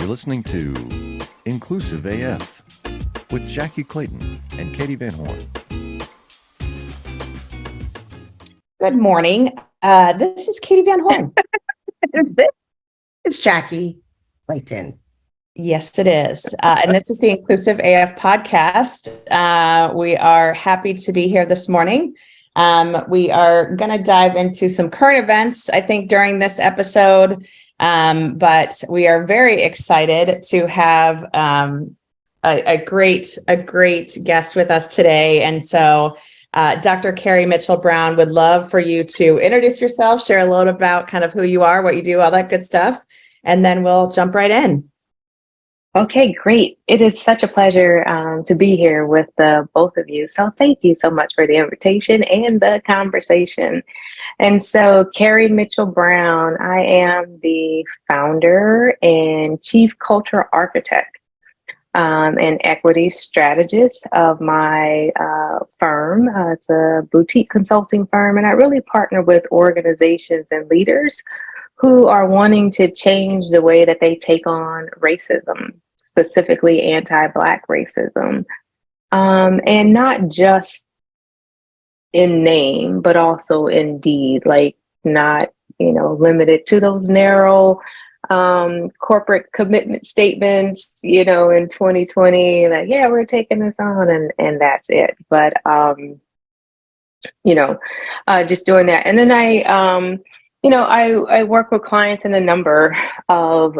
You're listening to Inclusive AF with Jackye Clayton and Katie Van Horn. Good morning. This is Katie Van Horn. It's Jackye Clayton. Yes, it is. And this is the Inclusive AF podcast. We are happy to be here this morning. We are going to dive into some current events, I think, during this episode. But we are very excited to have a great guest with us today. And so Dr. Kerry Mitchell Brown would love for you to introduce yourself, share a little about kind of who you are, what you do, all that good stuff. And then we'll jump right in. Okay, great. It is such a pleasure to be here with both of you. So thank you so much for the invitation and the conversation. And so Kerry Mitchell Brown, I am the founder and chief cultural architect and equity strategist of my firm. It's a boutique consulting firm, and I really partner with organizations and leaders who are wanting to change the way that they take on racism, specifically anti-Black racism, and not just in name, but also in deed, like not, limited to those narrow corporate commitment statements, in 2020, like, yeah, we're taking this on and that's it. But, just doing that. And then I work with clients in a number of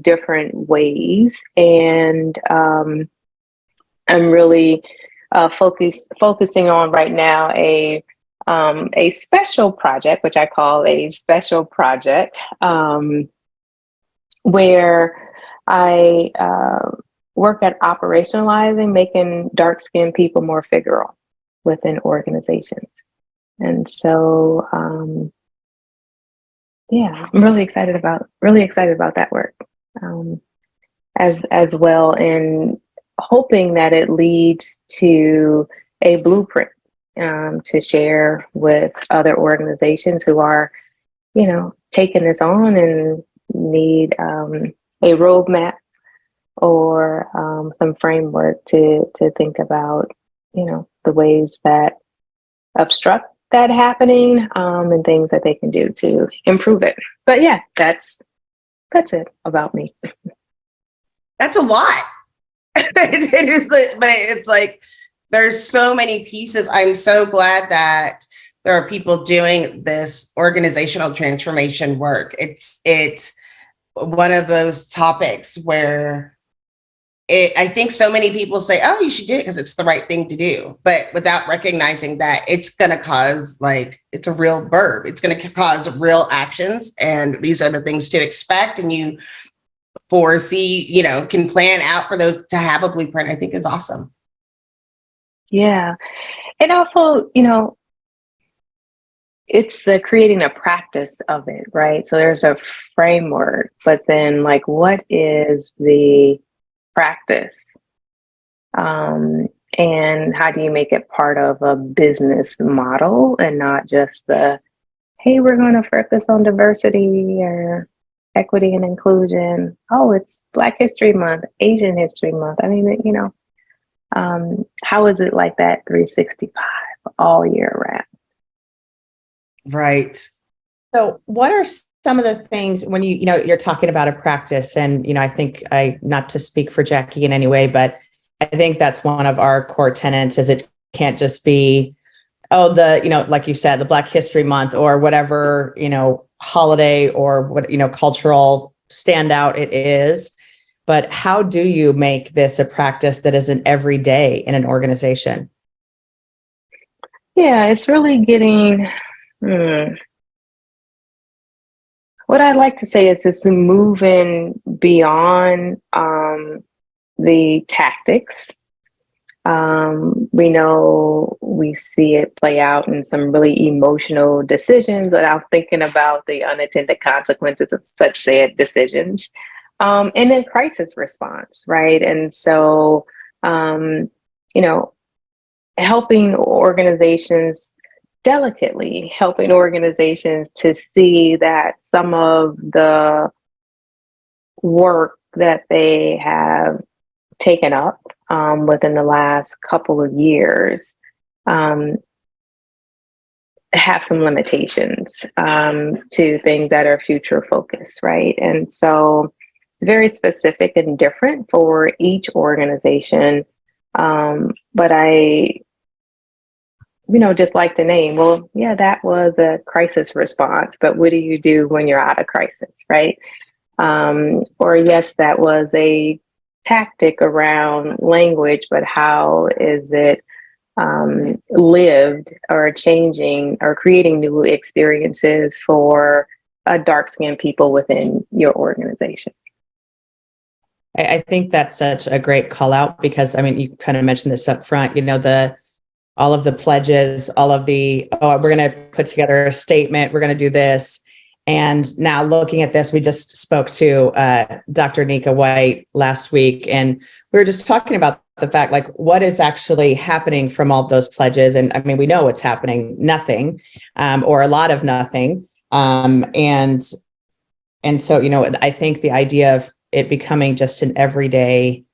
different ways, and I'm really focusing on right now a special project, which I call a special project, where I work at operationalizing, making dark-skinned people more figural within organizations. And so, yeah, I'm really excited about that work, as well, and hoping that it leads to a blueprint to share with other organizations who are, taking this on and need a roadmap or some framework to think about, the ways that obstruct that happening, and things that they can do to improve it. But yeah, that's it about me. That's a lot. It is, but it's like there's so many pieces. I'm so glad that there are people doing this organizational transformation work. It's one of those topics where I think so many people say, oh, you should do it because it's the right thing to do, but without recognizing that it's going to cause, it's a real verb. It's going to cause real actions. And these are the things to expect. And you foresee, can plan out for those to have a blueprint, I think is awesome. Yeah. And also, it's the creating a practice of it, right? So there's a framework, but then what is the practice? And how do you make it part of a business model and not just hey, we're going to focus on diversity or equity and inclusion. Oh, it's Black History Month, Asian History Month. I mean, how is it like that 365 all year round? Right. So what are some of the things when you're talking about a practice, and, I think not to speak for Jackye in any way, but I think that's one of our core tenets is it can't just be, like you said, the Black History Month or whatever, holiday or what, cultural standout it is. But how do you make this a practice that is an everyday in an organization? Yeah, it's really getting, what I'd like to say is it's moving beyond the tactics. We see it play out in some really emotional decisions without thinking about the unintended consequences of such said decisions. And then crisis response, right? And so, helping organizations to see that some of the work that they have taken up within the last couple of years have some limitations to things that are future focused, right? And so it's very specific and different for each organization. But I, just like the name, well, yeah, that was a crisis response, but what do you do when you're out of crisis, right? Or yes, that was a tactic around language, but how is it lived or changing or creating new experiences for dark-skinned people within your organization? I think that's such a great call out because, I mean, you kind of mentioned this up front, all of the pledges, all of the, we're going to put together a statement, we're going to do this. And now looking at this, we just spoke to Dr. Nika White last week, and we were just talking about the fact, like, what is actually happening from all those pledges. And I mean, we know what's happening, nothing, or a lot of nothing. And so, I think the idea of it becoming just an everyday,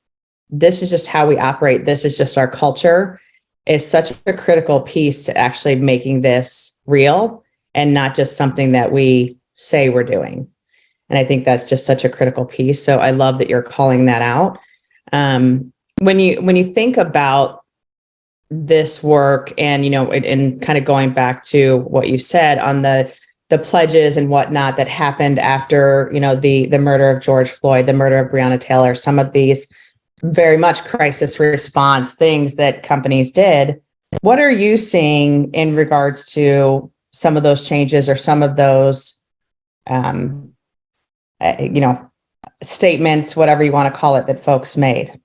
this is just how we operate, this is just our culture, is such a critical piece to actually making this real and not just something that we say we're doing. And I think that's just such a critical piece. So I love that you're calling that out. When you think about this work and, and kind of going back to what you said on the pledges and whatnot that happened after, the murder of George Floyd, the murder of Breonna Taylor, some of these very much crisis response things that companies did. What are you seeing in regards to some of those changes or some of those, statements, whatever you want to call it, that folks made?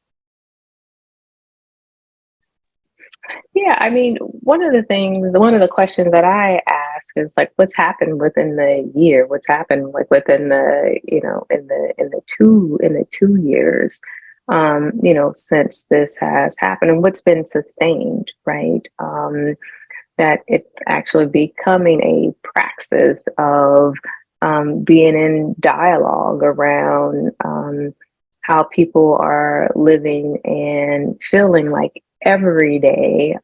Yeah, I mean, one of the questions that I ask is like, what's happened within the year? What's happened like within the, in the 2 years, since this has happened, and what's been sustained, right? That it's actually becoming a praxis of being in dialogue around how people are living and feeling like every day.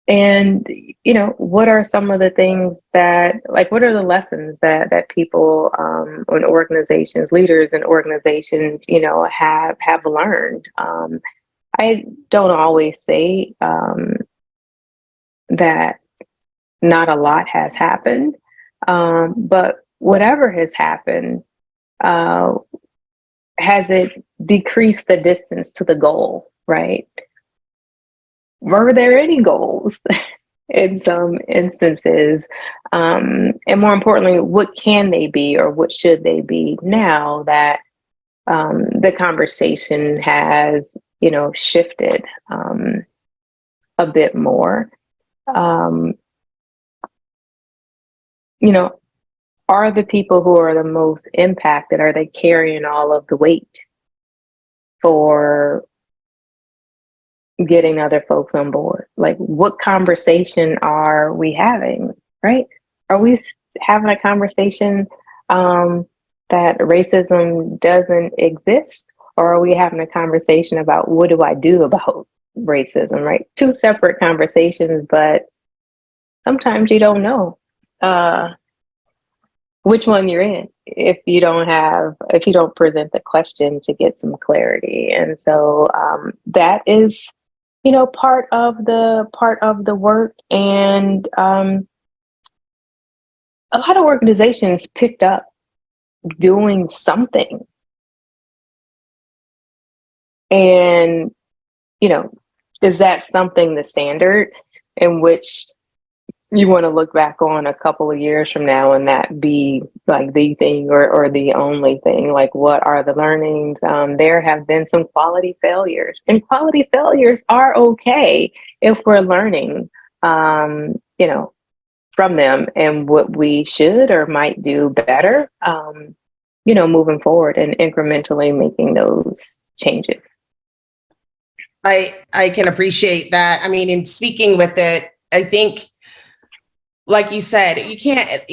And, what are some of the things that, like, what are the lessons that people and organizations, leaders and organizations, have learned? I don't always say that not a lot has happened, but whatever has happened, has it decreased the distance to the goal, right? Were there any goals in some instances? And more importantly, what can they be or what should they be now that the conversation has, shifted a bit more? Are the people who are the most impacted, are they carrying all of the weight for getting other folks on board? Like, what conversation are we having, right? Are we having a conversation that racism doesn't exist? Or are we having a conversation about what do I do about racism, right? Two separate conversations, but sometimes you don't know which one you're in if you don't present the question to get some clarity. And so that is, part of the work. And a lot of organizations picked up doing something. And, is that something the standard in which you want to look back on a couple of years from now and that be like the thing or the only thing? Like, what are the learnings? There have been some quality failures, and quality failures are okay if we're learning, from them and what we should or might do better, moving forward and incrementally making those changes. I can appreciate that. I mean, in speaking with it, I think like you said, you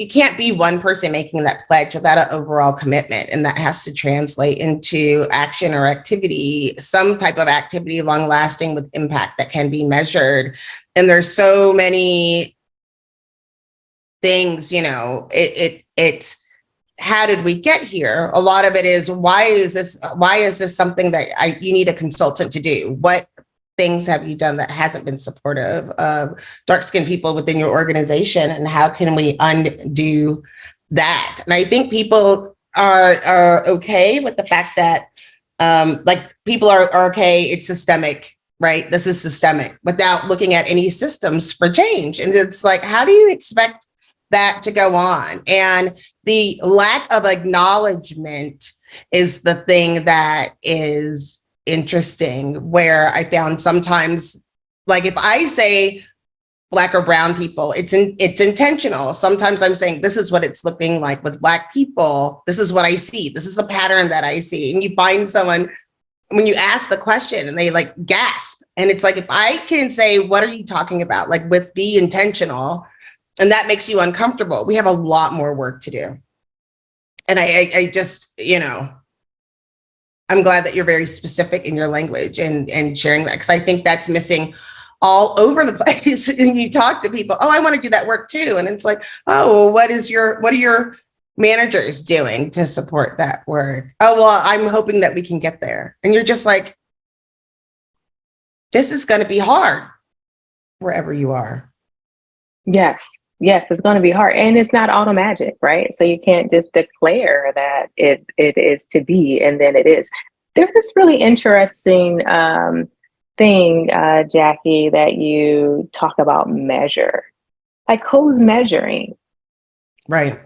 can't be one person making that pledge without an overall commitment. And that has to translate into action or activity, some type of activity, long lasting with impact that can be measured. And there's so many things, it's how did we get here? A lot of it is, why is this something that you need a consultant to do? What things have you done that hasn't been supportive of dark-skinned people within your organization, and how can we undo that? And I think people are okay with the fact that like people are okay, it's systemic, right? This is systemic, without looking at any systems for change. And it's like, how do you expect that to go on? And the lack of acknowledgement is the thing that is interesting, where I found sometimes, like if I say Black or brown people, it's intentional. Sometimes I'm saying, this is what it's looking like with Black people. This is what I see. This is a pattern that I see. And you find someone, when you ask the question, and they like gasp. And it's like, if I can say, what are you talking about? Like, with be intentional, and that makes you uncomfortable, we have a lot more work to do. And I just, I'm glad that you're very specific in your language and sharing that, because I think that's missing all over the place. And you talk to people, oh, I want to do that work too. And it's like, oh, well, what are your managers doing to support that work? Oh, well, I'm hoping that we can get there. And you're just like, this is going to be hard wherever you are. Yes, it's going to be hard, and it's not auto magic, right? So you can't just declare that it is to be, and then it is. There's this really interesting thing, Jackye, that you talk about measure. Like, who's measuring? Right.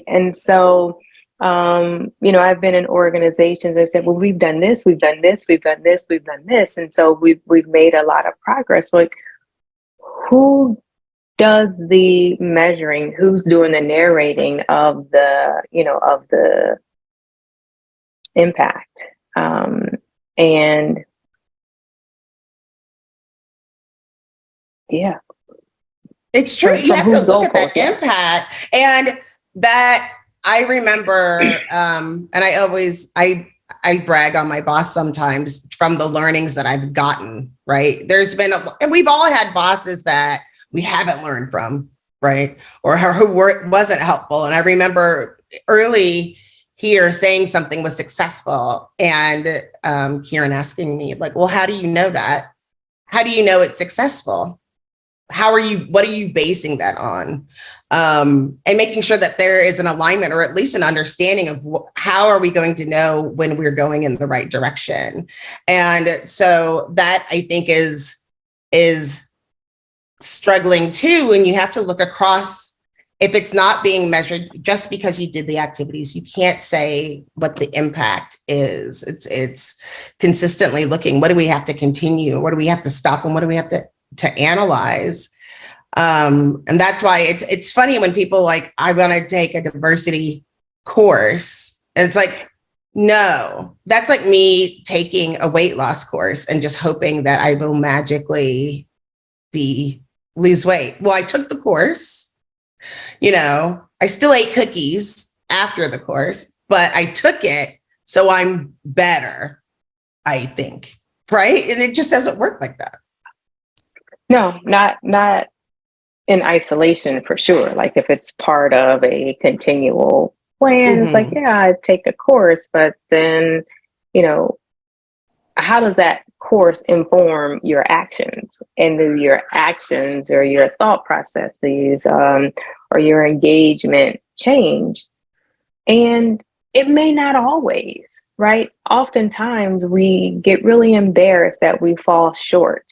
And so, I've been in organizations that said, well, we've done this, we've done this, we've done this, we've done this, and so we've made a lot of progress. Like, who does the measuring? Who's doing the narrating of the impact? And yeah, it's true. You have to look at that impact. And that, I remember, and I brag on my boss sometimes from the learnings that I've gotten, right? There's been, and we've all had bosses that we haven't learned from, right? Or who wasn't helpful. And I remember early here saying something was successful, and Kieran asking me, like, well, how do you know that? How do you know it's successful? What are you basing that on? And making sure that there is an alignment, or at least an understanding of how are we going to know when we're going in the right direction. And so that, I think, is struggling too. And you have to look across. If it's not being measured, just because you did the activities, you can't say what the impact is. It's consistently looking, what do we have to continue? What do we have to stop? And what do we have to analyze? And that's why it's funny when people like, I want to take a diversity course. And it's like, no, that's like me taking a weight loss course and just hoping that I will magically lose weight. Well, I took the course, I still ate cookies after the course, but I took it, so I'm better, I think, right? And it just doesn't work like that. No, not in isolation, for sure. Like, if it's part of a continual plan, it's like, yeah, I take a course, but then, how does that course inform your actions? And do your actions or your thought processes or your engagement change? And it may not always, right? Oftentimes we get really embarrassed that we fall short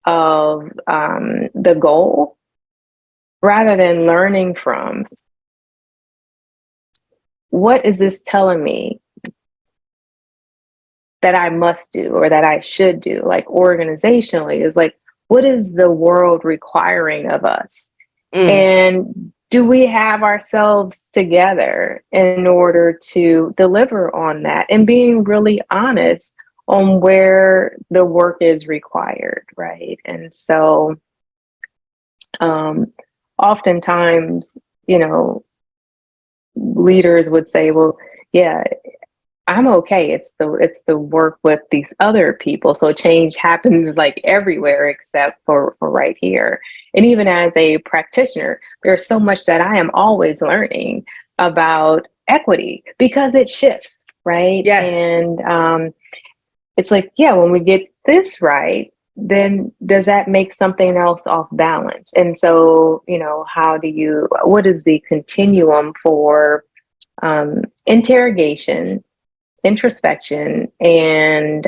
of the goal, rather than learning from, what is this telling me that I must do or that I should do? Like, organizationally, is like, what is the world requiring of us? And do we have ourselves together in order to deliver on that? And being really honest on where the work is required, right? And so oftentimes, leaders would say, well, yeah, I'm okay. It's the work with these other people. So change happens like everywhere except for right here. And even as a practitioner, there's so much that I am always learning about equity because it shifts, right? Yes. And it's like, yeah, when we get this right, then does that make something else off balance? And so, what is the continuum for interrogation, introspection, and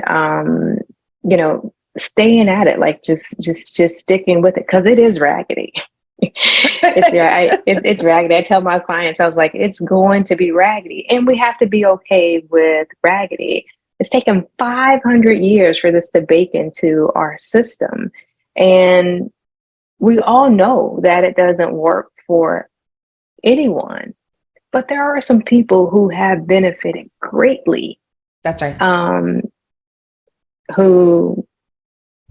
staying at it, like just sticking with it, because it is raggedy. It's raggedy. I tell my clients, I was like, it's going to be raggedy, and we have to be okay with raggedy. It's taken 500 years for this to bake into our system, and we all know that it doesn't work for anyone. But there are some people who have benefited greatly. That's right. Who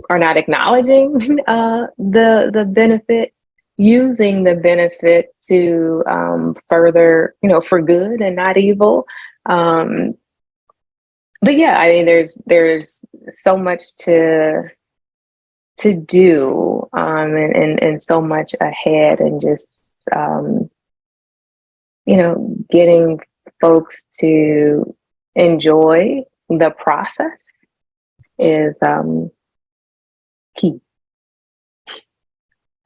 are not acknowledging the benefit, using the benefit to further, for good and not evil. But yeah, I mean, there's so much to do, and so much ahead, and just getting folks to enjoy the process is key.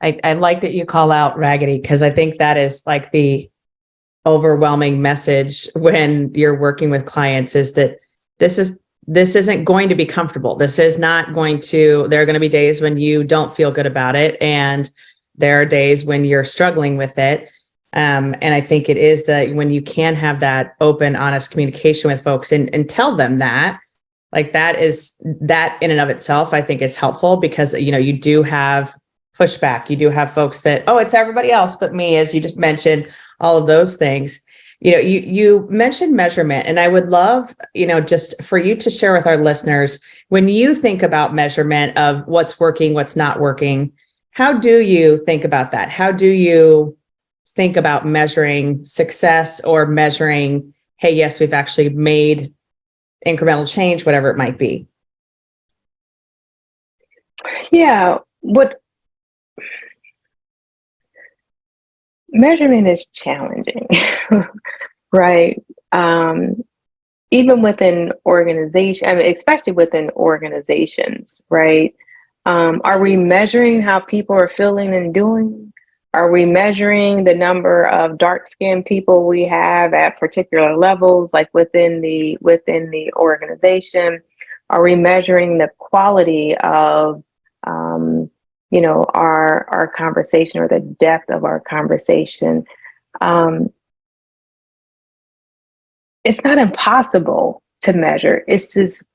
I like that you call out raggedy, because I think that is like the overwhelming message when you're working with clients, is that this isn't going to be comfortable. This is not going to, there are going to be days when you don't feel good about it. And there are days when you're struggling with it. And I think it is that when you can have that open, honest communication with folks and tell them that, like that in and of itself, I think is helpful, because, you do have pushback. You do have folks that, oh, it's everybody else but me, as you just mentioned, all of those things. You mentioned measurement, and I would love, just for you to share with our listeners, when you think about measurement of what's working, what's not working, how do you think about that? How do you think about measuring success, or measuring, hey, yes, we've actually made incremental change, whatever it might be? Yeah, what measurement is challenging, right? Even within organization, I mean, especially within organizations, right? Are we measuring how people are feeling and doing? Are we measuring the number of dark-skinned people we have at particular levels, like within the organization? Are we measuring the quality of our conversation, or the depth of our conversation? It's not impossible to measure. It's just,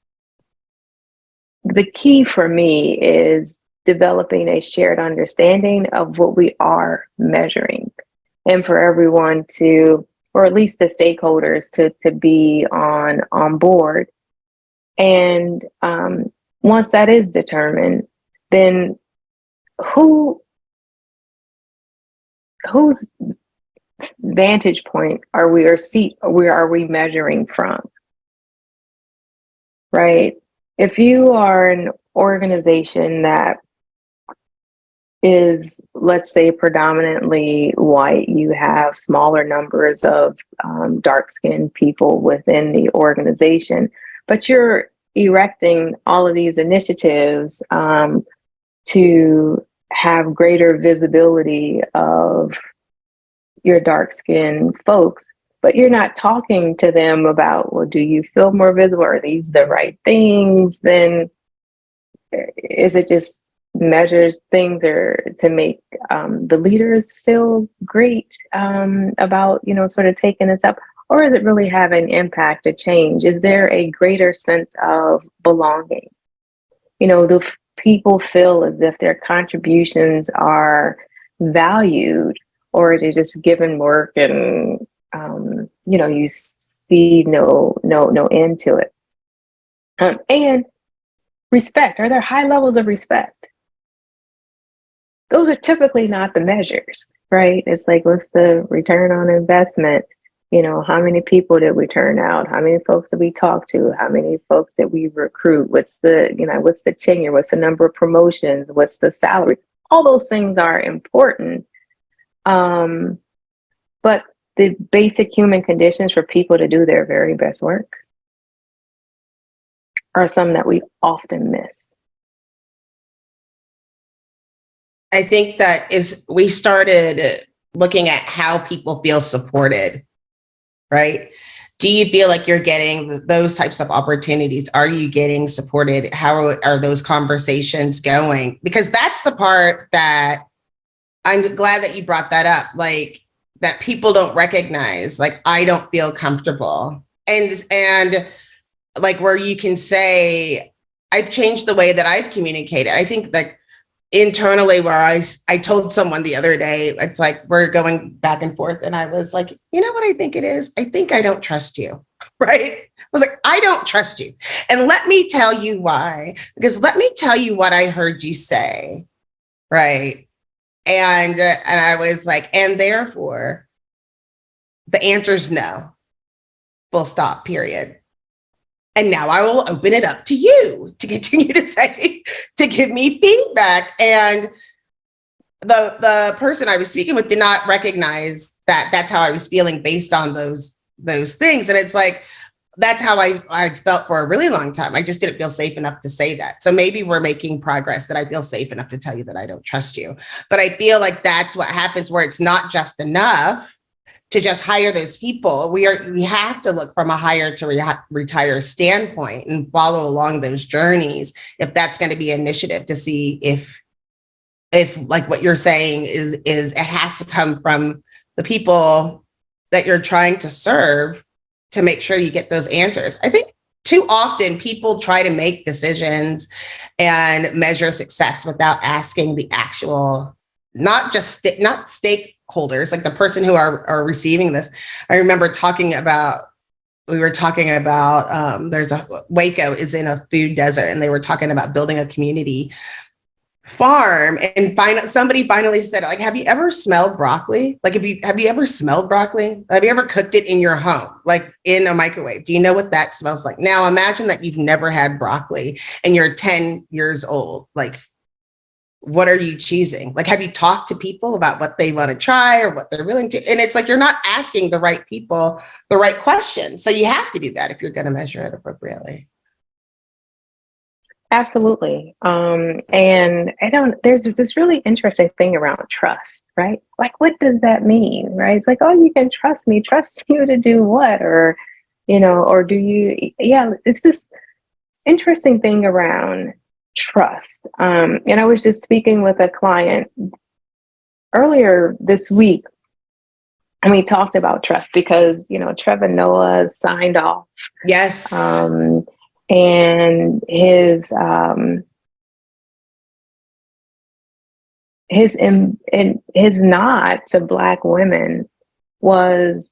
the key for me is developing a shared understanding of what we are measuring, and for everyone to, or at least the stakeholders, to be on board. And once that is determined, then whose vantage point are we, or seat where are we measuring from, right? If you are an organization that is, let's say, predominantly white, you have smaller numbers of dark-skinned people within the organization, but you're erecting all of these initiatives to have greater visibility of your dark-skinned folks, but you're not talking to them about, well, do you feel more visible? Are these the right things? Then is it just measures things, or to make the leaders feel great about, sort of taking this up? Or is it really having impact, a change? Is there a greater sense of belonging? Do people feel as if their contributions are valued, or is it just given work and, you see no end to it? And respect. Are there high levels of respect? Those are typically not the measures. right? It's like, what's the return on investment? You know, how many people did we turn out? How many folks did we talk to? How many folks did we recruit? What's the, you know, what's the tenure? What's the number of promotions? What's the salary? All those things are important. But the basic human conditions for people to do their very best work are some that we often miss. I think that is, we started looking at how people feel supported, right? Do you feel like you're getting those types of opportunities? Are you getting supported? How are those conversations going? Because that's the part that I'm glad that you brought that up, like that people don't recognize, like, I don't feel comfortable. And like where you can say, I've changed the way that I've communicated. I think like internally where I told someone the other day, it's like we're going back and forth. And I was like, you know what I think it is? I think I don't trust you, right? I was like, I don't trust you. And let me tell you why, because let me tell you what I heard you say, right? And I was like, and therefore, the answer is no, full stop, period. And now I will open it up to you to continue to say, to give me feedback. And the person I was speaking with did not recognize that that's how I was feeling based on those things. And it's like, that's how I felt for a really long time. I just didn't feel safe enough to say that. So maybe we're making progress that I feel safe enough to tell you that I don't trust you. But I feel like that's what happens, where it's not just enough to just hire those people. We have to look from a hire to retire standpoint and follow along those journeys. If that's going to be an initiative to see if like what you're saying is it has to come from the people that you're trying to serve to make sure you get those answers. I think too often people try to make decisions and measure success without asking the actual, not stakeholders, like the person who are receiving this. I remember we were talking about there's a Waco is in a food desert, and they were talking about building a community farm, and somebody finally said, like, have you ever smelled broccoli? Like, have you ever smelled broccoli? Have you ever cooked it in your home, like in a microwave? Do you know what that smells like? Now imagine that you've never had broccoli and you're 10 years old. Like, what are you choosing? Like, have you talked to people about what they want to try or what they're willing to? And it's like, you're not asking the right people the right questions. So you have to do that if you're going to measure it appropriately. Absolutely. And there's this really interesting thing around trust, right? Like, what does that mean, right? It's like, oh, you can trust me, trust you to do what? Or, you know, or do you, yeah, it's this interesting thing around trust. And I was just speaking with a client earlier this week, and we talked about trust because, you know, Trevor Noah signed off. Yes. And his nod to Black women was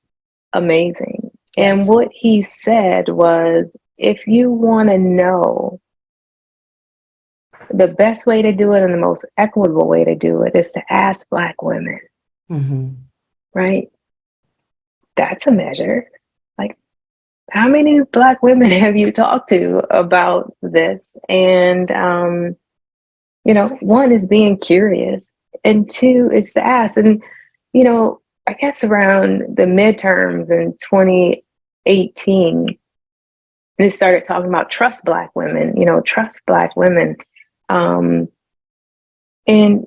amazing. Yes. And what he said was, if you want to know the best way to do it and the most equitable way to do it is to ask Black women, right? That's a measure. Like, how many Black women have you talked to about this? And, you know, one is being curious, and two is to ask. And, you know, I guess around the midterms in 2018, they started talking about trust Black women, you know, trust Black women. And,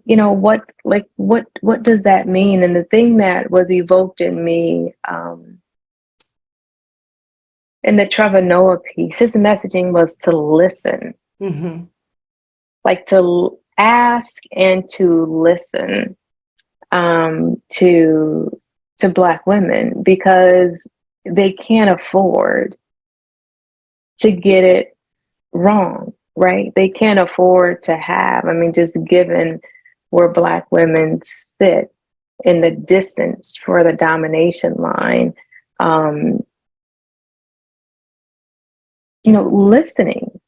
you know, what does that mean? And the thing that was evoked in me, in the Trevor Noah piece, his messaging was to listen, like to ask and to listen to Black women, because they can't afford to get it wrong, right? They can't afford to have, I mean, just given where Black women sit in the distance for the domination line, you know, listening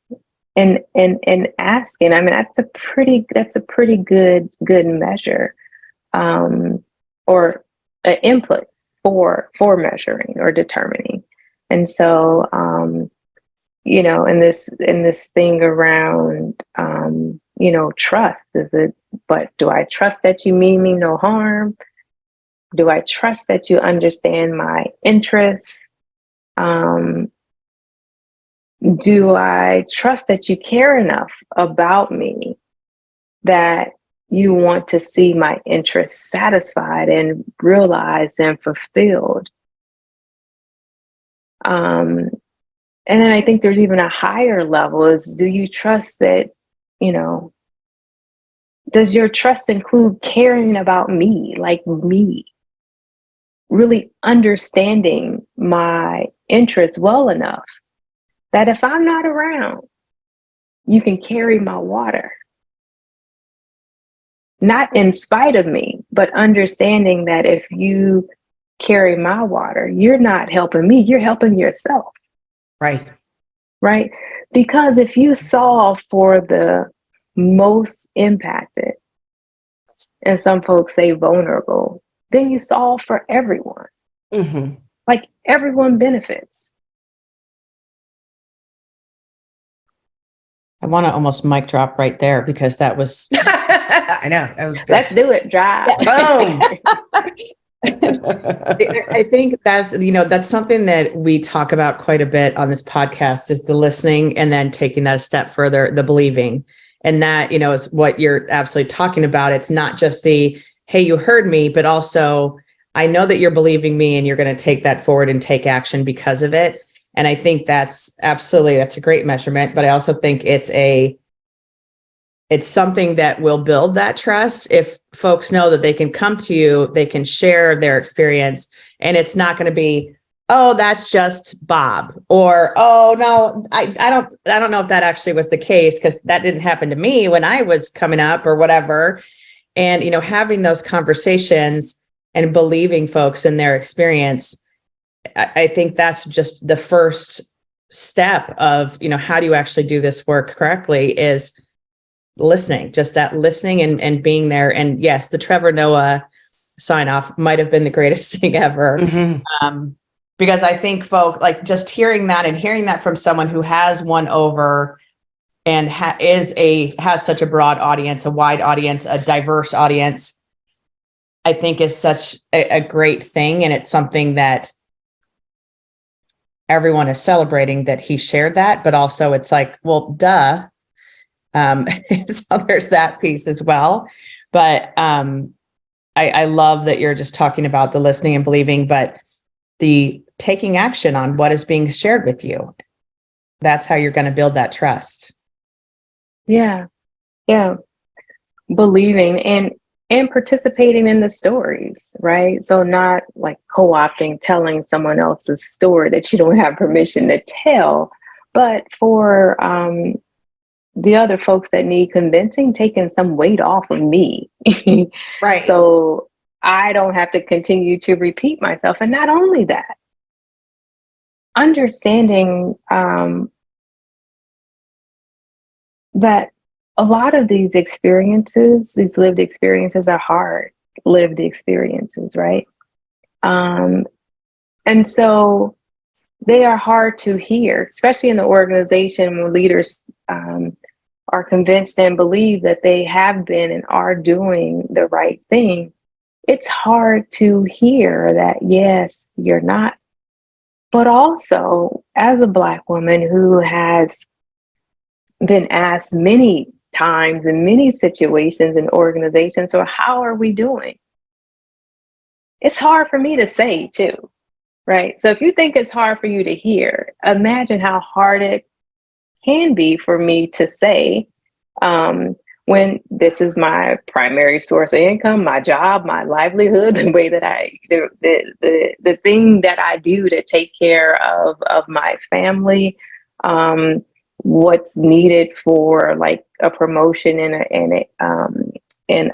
and asking. I mean, that's a pretty good measure. or an input for measuring or determining. And so, in this thing around, trust, but do I trust that you mean me no harm? Do I trust that you understand my interests? Do I trust that you care enough about me that you want to see my interests satisfied and realized and fulfilled? And then I think there's even a higher level is, do you trust that, does your trust include caring about me, like me, really understanding my interests well enough that if I'm not around, you can carry my water? Not in spite of me, but understanding that if you carry my water, you're not helping me, you're helping yourself. Right. Right? Because if you solve for the most impacted, and some folks say vulnerable, then you solve for everyone. Mm-hmm. Like everyone benefits. I want to almost mic drop right there because that was. I know. That was good. Let's do it. Drive. Boom. I think that's something that we talk about quite a bit on this podcast is the listening and then taking that a step further, the believing. And that, is what you're absolutely talking about. It's not just the, hey, you heard me, but also I know that you're believing me and you're going to take that forward and take action because of it. And I think that's a great measurement, but I also think it's something that will build that trust if folks know that they can come to you, they can share their experience, and it's not going to be, oh, that's just Bob, or, oh, no, I don't know if that actually was the case because that didn't happen to me when I was coming up or whatever. And, having those conversations and believing folks in their experience, I think that's just the first step of, how do you actually do this work correctly is listening, just that listening and being there. And yes, the Trevor Noah sign off might have been the greatest thing ever. Mm-hmm. Because I think like just hearing that from someone who has won over and has such a broad audience, a wide audience, a diverse audience, I think is such a great thing. And it's something that everyone is celebrating that he shared that, but also it's like, well, duh. So there's that piece as well. But I love that you're just talking about the listening and believing, but the taking action on what is being shared with you. That's how you're going to build that trust. Yeah. Yeah. Believing and participating in the stories, right? So not like co-opting, telling someone else's story that you don't have permission to tell, but for the other folks that need convincing, taking some weight off of me. Right. So I don't have to continue to repeat myself. And not only that, understanding that a lot of these experiences, these lived experiences, are hard lived experiences, right? And so they are hard to hear, especially in the organization when leaders are convinced and believe that they have been and are doing the right thing. It's hard to hear that, yes, you're not. But also, as a Black woman who has been asked many times in many situations and organizations, so how are we doing? It's hard for me to say too, right? So if you think it's hard for you to hear, imagine how hard it can be for me to say when this is my primary source of income, my job, my livelihood, the way that the thing that I do to take care of my family, what's needed for like a promotion and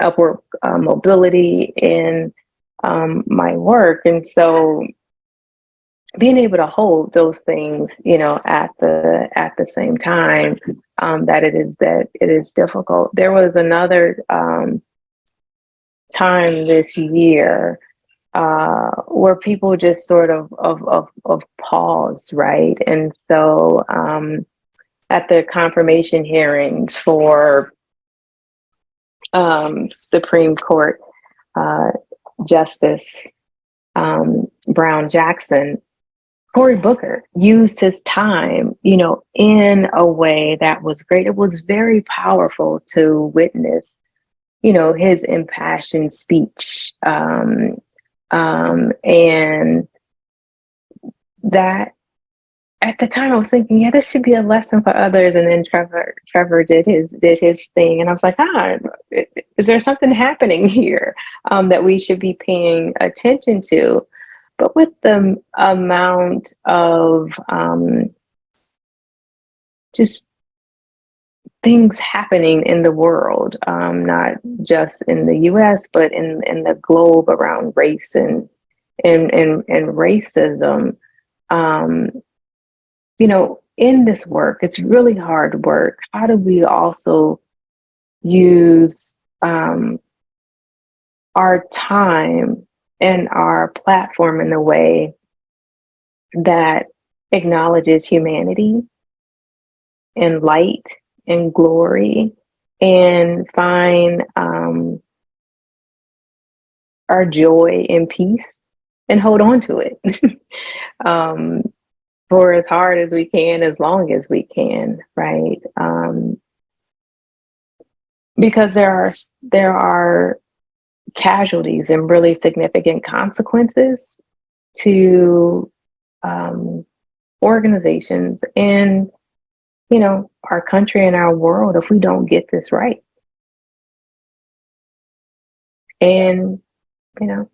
upward mobility in my work. And so being able to hold those things, at the same time, that it is difficult. There was another time this year where people just sort of pause, right? And so at the confirmation hearings for Supreme Court Justice Brown Jackson, Cory Booker used his time, in a way that was great. It was very powerful to witness, his impassioned speech. And that at the time I was thinking, yeah, this should be a lesson for others. And then Trevor did his thing. And I was like, is there something happening here that we should be paying attention to? But with the amount of just things happening in the world, not just in the US, but in the globe around race and racism, in this work, it's really hard work. How do we also use our time and our platform in a way that acknowledges humanity and light and glory, and find our joy and peace and hold on to it for as hard as we can, as long as we can, right? Because there are casualties and really significant consequences to organizations and our country and our world if we don't get this right. And we're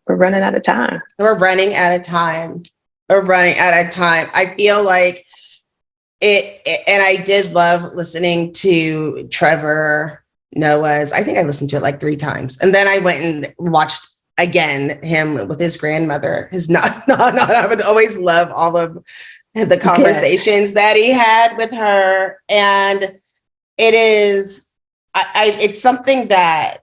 running out of time. We're running out of time. I feel like it, and I did love listening to Trevor Noah's. I think I listened to it like 3 times, and then I went and watched again him with his grandmother. I would always love all of the conversations that he had with her, and it is, it's something that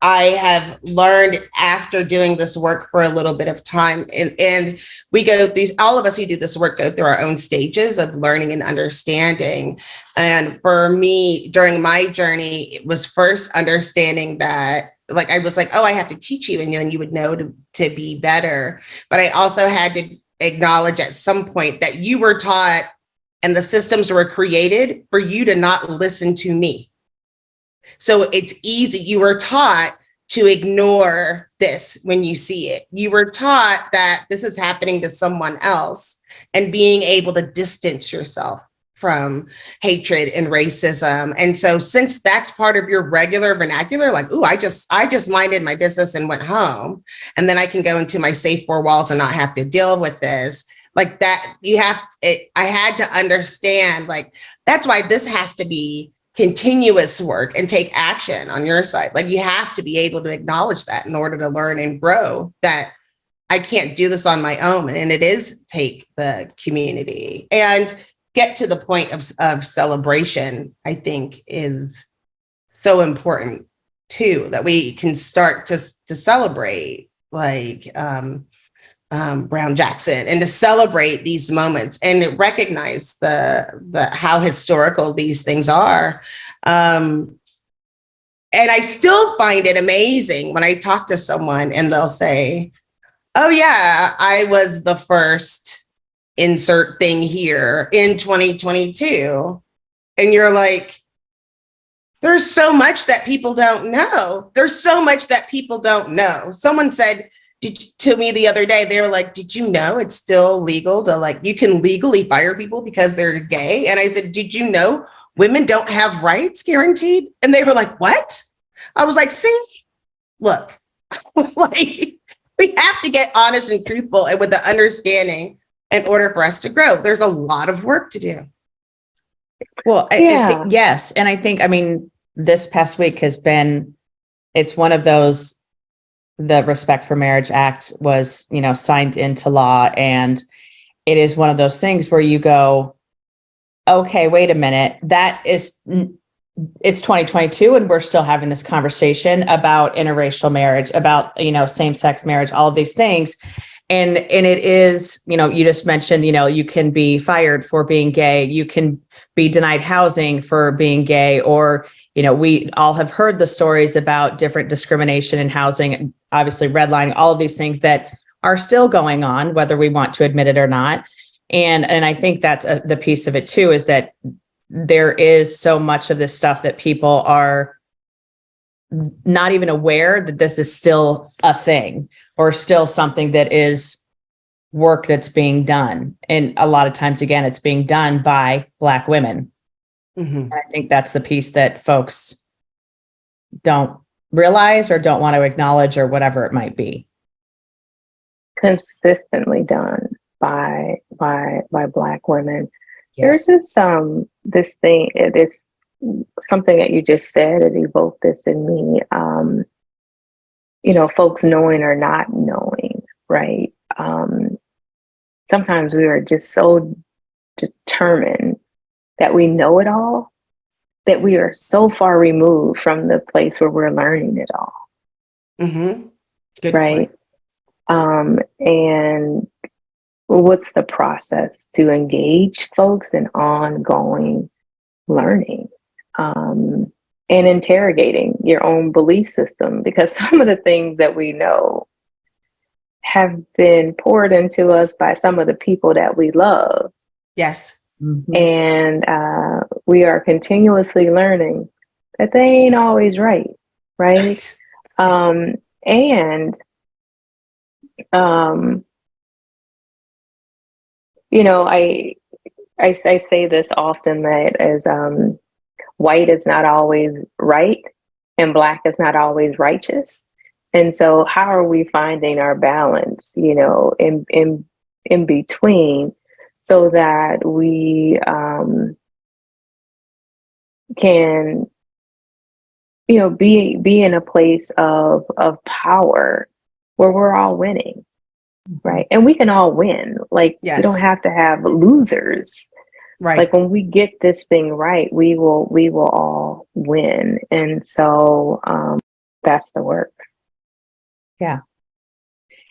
I have learned after doing this work for a little bit of time. And we go through, all of us who do this work go through our own stages of learning and understanding. And for me, during my journey, it was first understanding that, like, I was like, oh, I have to teach you, and then you would know to be better. But I also had to acknowledge at some point that you were taught and the systems were created for you to not listen to me. So it's easy. You were taught to ignore this when you see it. You were taught that this is happening to someone else, and being able to distance yourself from hatred and racism. And so since that's part of your regular vernacular, like, ooh, I just minded my business and went home, and then I can go into my safe 4 walls and not have to deal with this. Like that, I had to understand, like, that's why this has to be continuous work and take action on your side. Like, you have to be able to acknowledge that in order to learn and grow, that I can't do this on my own. And it is take the community and get to the point of celebration, I think is so important too, that we can start to celebrate, like Brown Jackson, and to celebrate these moments and recognize the how historical these things are. And I still find it amazing when I talk to someone and they'll say, oh yeah, I was the first insert thing here in 2022. And you're like, there's so much that people don't know. Someone said to me the other day, they were like, did you know it's still legal to, like, you can legally fire people because they're gay? And I said, did you know women don't have rights guaranteed? And they were like, what? I was like, see, look, like, we have to get honest and truthful and with the understanding in order for us to grow. There's a lot of work to do. Well, I think, yes. And I think, this past week has been, it's one of those, the Respect for Marriage Act was, signed into law. And it is one of those things where you go, okay, wait a minute. That is it's 2022 and we're still having this conversation about interracial marriage, about, same-sex marriage, all of these things. And it is, you just mentioned, you can be fired for being gay. You can be denied housing for being gay, or, we all have heard the stories about different discrimination in housing, obviously redlining, all of these things that are still going on, whether we want to admit it or not. And I think that's the piece of it too, is that there is so much of this stuff that people are not even aware that this is still a thing, or still something that is work that's being done. And a lot of times, again, it's being done by Black women. Mm-hmm. And I think that's the piece that folks don't realize or don't want to acknowledge, or whatever it might be. Consistently done by Black women. Yes. There's this thing, this something that you just said, it evoked this in me. Folks knowing or not knowing, right? Sometimes we are just so determined that we know it all, that we are so far removed from the place where we're learning it all. Mm-hmm. Good right? point. And what's the process to engage folks in ongoing learning and interrogating your own belief system? Because some of the things that we know have been poured into us by some of the people that we love. Yes. Mm-hmm. And we are continuously learning that they ain't always right. And I say this often, that as white is not always right and Black is not always righteous. And so how are we finding our balance, in between, so that we can, be in a place of power where we're all winning, right? And we can all win. Like, Yes. We don't have to have losers. Right. Like, when we get this thing right, we will all win. And so that's the work. Yeah.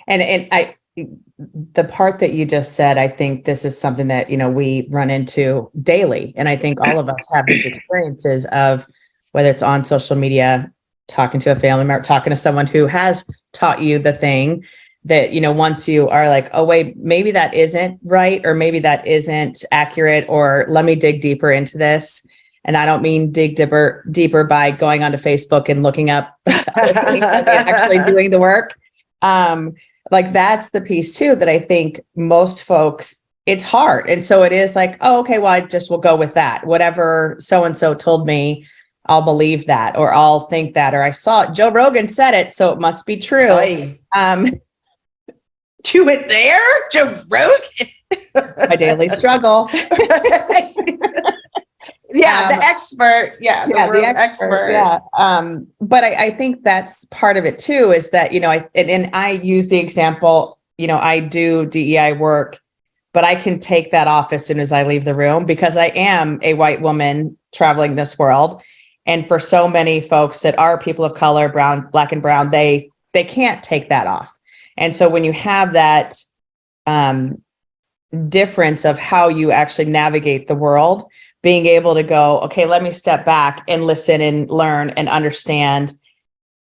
And the part that you just said, I think this is something that, we run into daily. And I think all of us have these experiences of, whether it's on social media, talking to a family member, talking to someone who has taught you the thing that, once you are like, oh, wait, maybe that isn't right, or maybe that isn't accurate, or let me dig deeper into this. And I don't mean dig deeper by going onto Facebook and looking up other things, I mean actually doing the work. Like, that's the piece too, that I think most folks, it's hard. And so it is like, oh, okay, well, I just will go with that. Whatever so-and-so told me, I'll believe that, or I'll think that, or I saw it. Joe Rogan said it, so it must be true. You went there, Joe Rogan? My daily struggle. Yeah, the expert. Yeah, the world expert. Yeah. But I think that's part of it too, is that, and I use the example, I do DEI work, but I can take that off as soon as I leave the room, because I am a white woman traveling this world. And for so many folks that are people of color, Black and brown, they can't take that off. And so when you have that difference of how you actually navigate the world, being able to go, okay, let me step back and listen and learn and understand.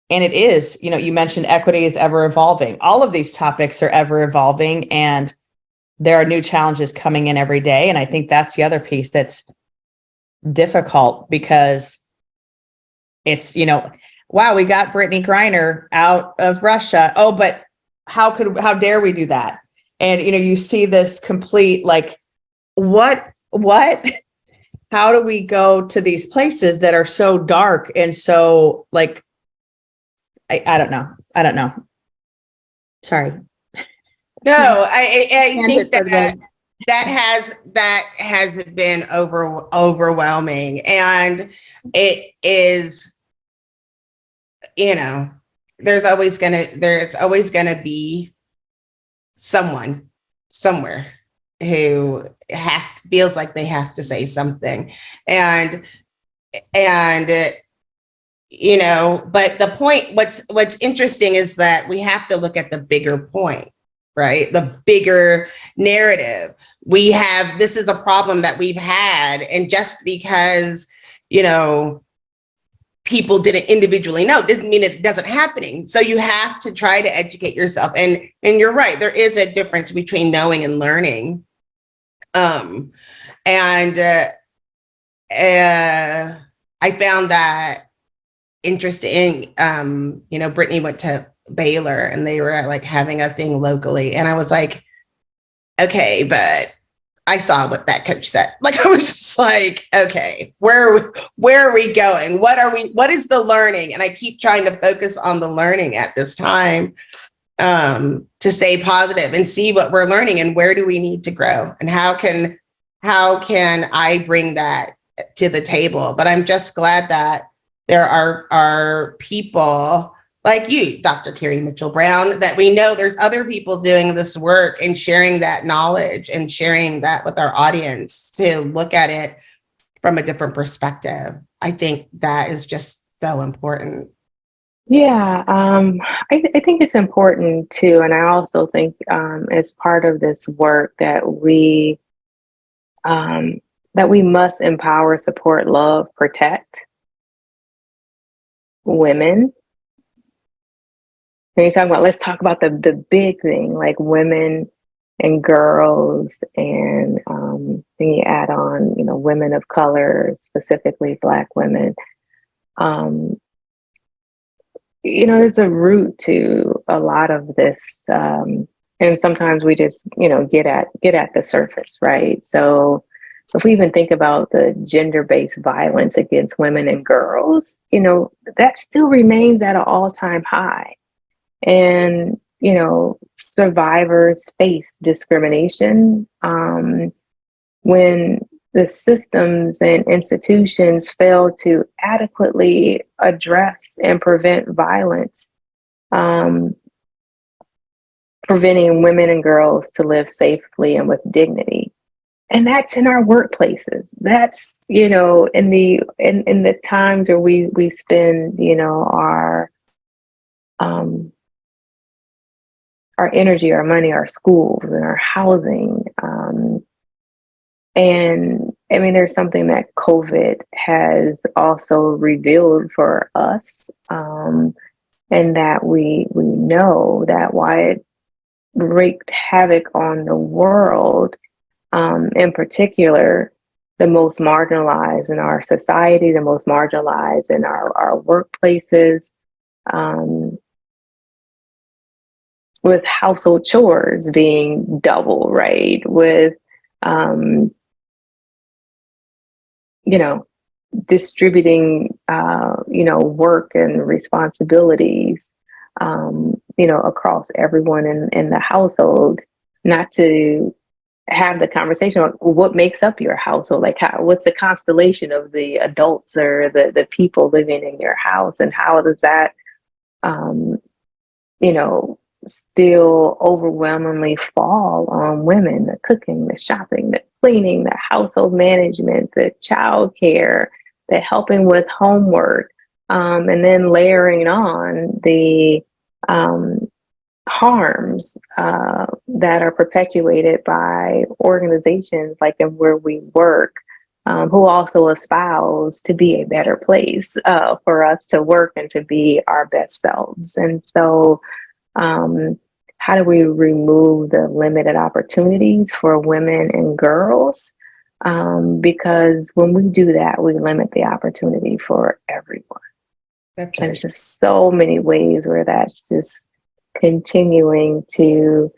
And it is, you mentioned equity is ever evolving. All of these topics are ever evolving, and there are new challenges coming in every day. And I think that's the other piece that's difficult, because it's, wow, we got Brittany Griner out of Russia. Oh, but how dare we do that? And, you see this complete, like, what, how do we go to these places that are so dark and so, like, I don't know. Sorry. No, I think that has been overwhelming, and it is, there's always gonna be someone somewhere who feels like they have to say something. And And but the point, what's interesting is that we have to look at the bigger point, right? The bigger narrative. This is a problem that we've had, and just because people didn't individually know doesn't mean it doesn't happening. So you have to try to educate yourself, and you're right, there is a difference between knowing and learning. And I found that interesting. Brittany went to Baylor and they were like having a thing locally, and I was like, okay, but I saw what that coach said. Like, I was just like, okay, where are we going? What is the learning? And I keep trying to focus on the learning at this time, to stay positive and see what we're learning and where do we need to grow, and how can I bring that to the table. But I'm just glad that there are people like you, Dr. Kerry Mitchell Brown, that we know there's other people doing this work and sharing that knowledge and sharing that with our audience to look at it from a different perspective. I think that is just so important. Yeah, I think it's important too. And I also think as part of this work that we must empower, support, love, protect women. When you talk about, let's talk about the big thing, like women and girls, and then you add on, women of color, specifically Black women. There's a root to a lot of this, and sometimes we just, get at the surface, right? So if we even think about the gender-based violence against women and girls, that still remains at an all-time high. And, survivors face discrimination when the systems and institutions fail to adequately address and prevent violence, preventing women and girls to live safely and with dignity. And that's in our workplaces. That's, in the times where we spend, our energy, our money, our schools, and our housing. And I mean, there's something that COVID has also revealed for us, and that we know that why it wreaked havoc on the world, in particular, the most marginalized in our society, the most marginalized in our workplaces, with household chores being double, right? With, distributing, work and responsibilities, across everyone in the household, not to have the conversation on what makes up your household, like what's the constellation of the adults or the people living in your house, and how does that, still overwhelmingly fall on women: the cooking, the shopping, the cleaning, the household management, the child care, the helping with homework, and then layering on the harms that are perpetuated by organizations like where we work, who also espouse to be a better place for us to work and to be our best selves. And so how do we remove the limited opportunities for women and girls? Because when we do that, we limit the opportunity for everyone. That's right. There's just so many ways where that's just continuing to,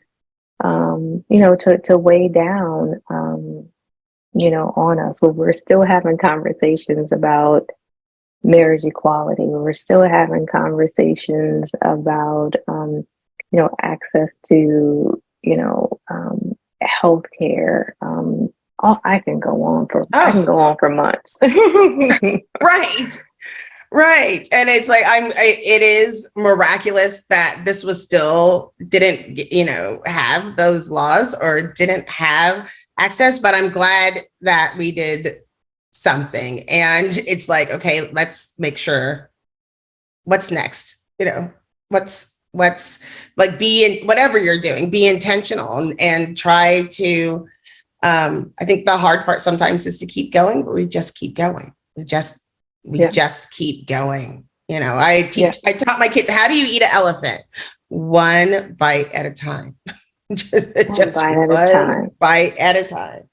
to weigh down, on us. But we're still having conversations about marriage equality. We're still having conversations about, access to, healthcare. I can go on for months. Right. And it's like, it is miraculous that this was still didn't, have those laws or didn't have access, but I'm glad that we did something. And it's like, okay, let's make sure what's next, what's like, whatever you're doing, be intentional and try to, I think the hard part sometimes is to keep going, but we just keep going. We just keep going. I taught my kids, how do you eat an elephant? One bite at a time. Just one bite at a time.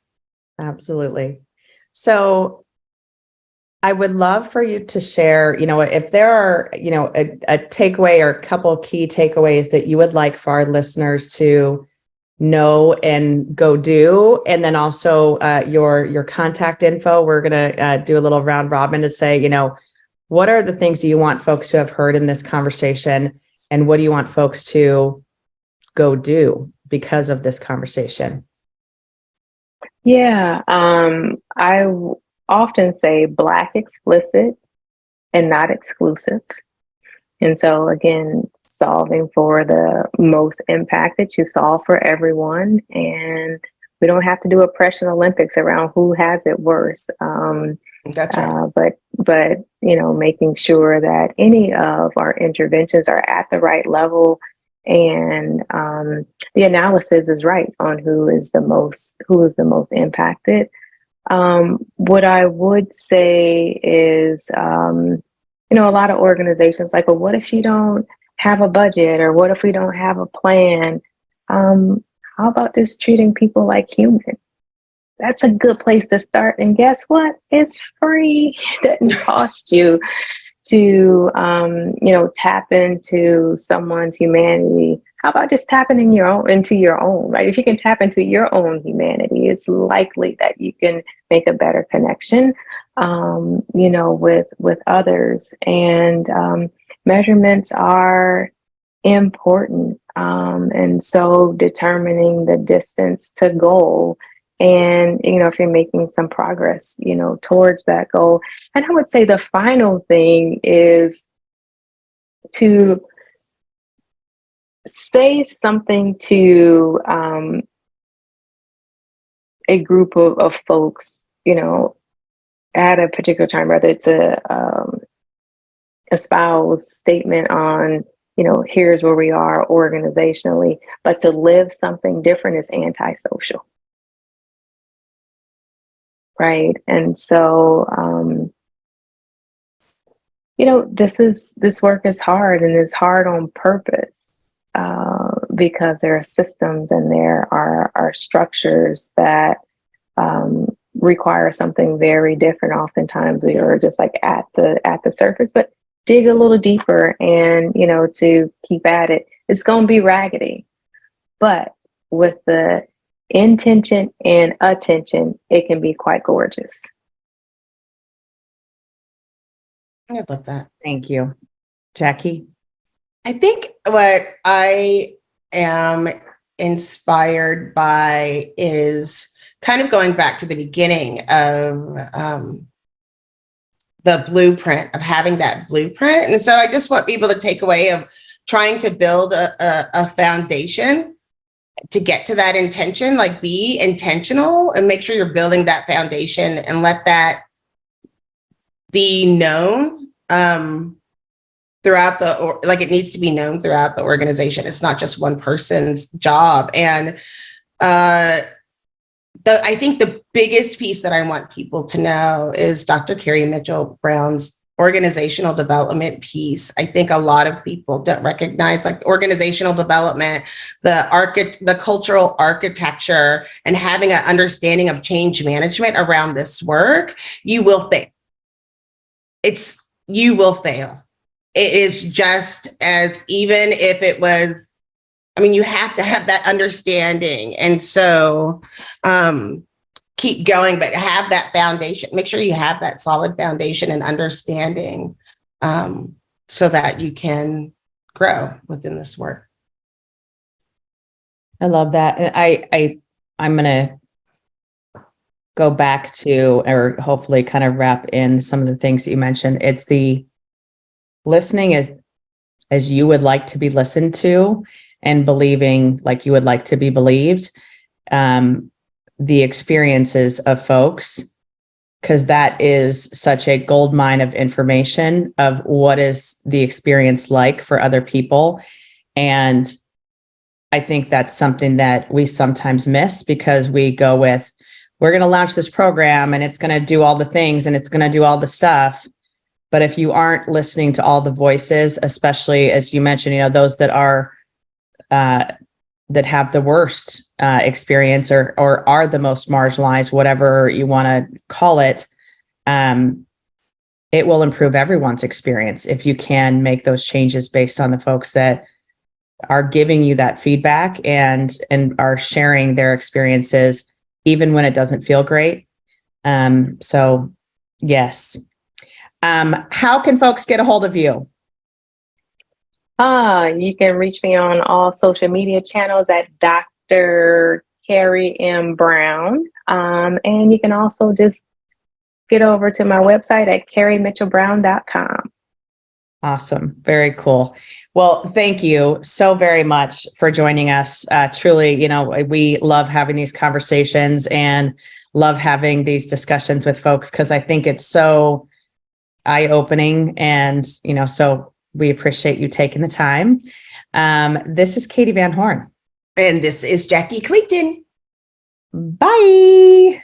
Absolutely. So I would love for you to share, if there are, a takeaway or a couple key takeaways that you would like for our listeners to know and go do. And then also your contact info. We're going to do a little round robin to say, what are the things that you want folks to have heard in this conversation? And what do you want folks to go do because of this conversation? Yeah, I often say Black explicit and not exclusive. And so again, solving for the most impact that you solve for everyone. And we don't have to do oppression Olympics around who has it worse. That's right. But making sure that any of our interventions are at the right level, and the analysis is right on who is the most impacted. What I would say is, a lot of organizations like, well, what if you don't have a budget, or what if we don't have a plan? How about just treating people like humans? That's a good place to start. And guess what? It's free. It doesn't cost you to, tap into someone's humanity. How about just tapping into your own, right? If you can tap into your own humanity, it's likely that you can make a better connection, with others. And measurements are important. And so determining the distance to goal, and, if you're making some progress, towards that goal. And I would say the final thing is to say something to a group of folks, at a particular time, whether it's a spouse statement on, here's where we are organizationally, but to live something different is antisocial. Right. And so, this work is hard, and it's hard on purpose, because there are systems and there are structures that require something very different. Oftentimes we are just like at the surface, but dig a little deeper and, to keep at it. It's going to be raggedy, but with the intention and attention, it can be quite gorgeous. I love that. Thank you. Jackye? I think what I am inspired by is kind of going back to the beginning of the blueprint, of having that blueprint. And so I just want people to take away of trying to build a foundation to get to that intention, like be intentional and make sure you're building that foundation and let that be known throughout it needs to be known throughout the organization. It's not just one person's job. And I think the biggest piece that I want people to know is Dr. Kerry Mitchell Brown's organizational development piece. I think a lot of people don't recognize, like, organizational development, the cultural architecture, and having an understanding of change management around this work. You will fail. You will fail. It is just as, even if it was, you have to have that understanding. And so keep going, but have that foundation. Make sure you have that solid foundation and understanding so that you can grow within this work. I love that. And I'm going to go back to, or hopefully kind of wrap in some of the things that you mentioned. It's the listening as you would like to be listened to, and believing like you would like to be believed. The experiences of folks because that is such a gold mine of information of what is the experience like for other people. And I think that's something that we sometimes miss because we go with, we're going to launch this program and it's going to do all the things and it's going to do all the stuff. But if you aren't listening to all the voices, especially as you mentioned, those that are, that have the worst experience or are the most marginalized, whatever you want to call it, it will improve everyone's experience if you can make those changes based on the folks that are giving you that feedback and are sharing their experiences, even when it doesn't feel great. So yes. How can folks get a hold of you? You can reach me on all social media channels at Dr. Kerry M. Brown. And you can also just get over to my website at kerrymitchellbrown.com. Awesome. Very cool. Well, thank you so very much for joining us. Truly, we love having these conversations and love having these discussions with folks because I think it's so eye-opening and, so we appreciate you taking the time. This is Katie Van Horn. And this is Jackye Clayton. Bye.